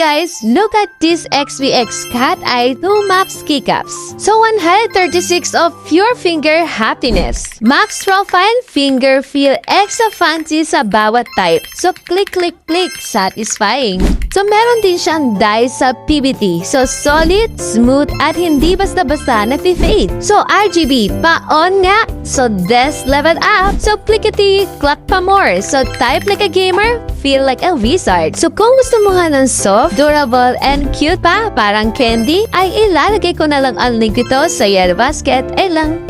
guys, look at this XVX Cat Eye 2 Max keycaps. So 136 of pure finger happiness. Max profile, finger feel extra fancy sa bawat type. So click, satisfying. So meron din siyang dye sa PBT. So solid, smooth, at hindi basta-basta na-fade. So RGB, pa-on nga. So this level up. So clickety, clack pa more. So type like a gamer, feel like a wizard. So kung gusto mo nga ng soft, durable, and cute pa, parang candy, ay ilalagay ko na lang ang link ito sa yellow basket. Ay lang.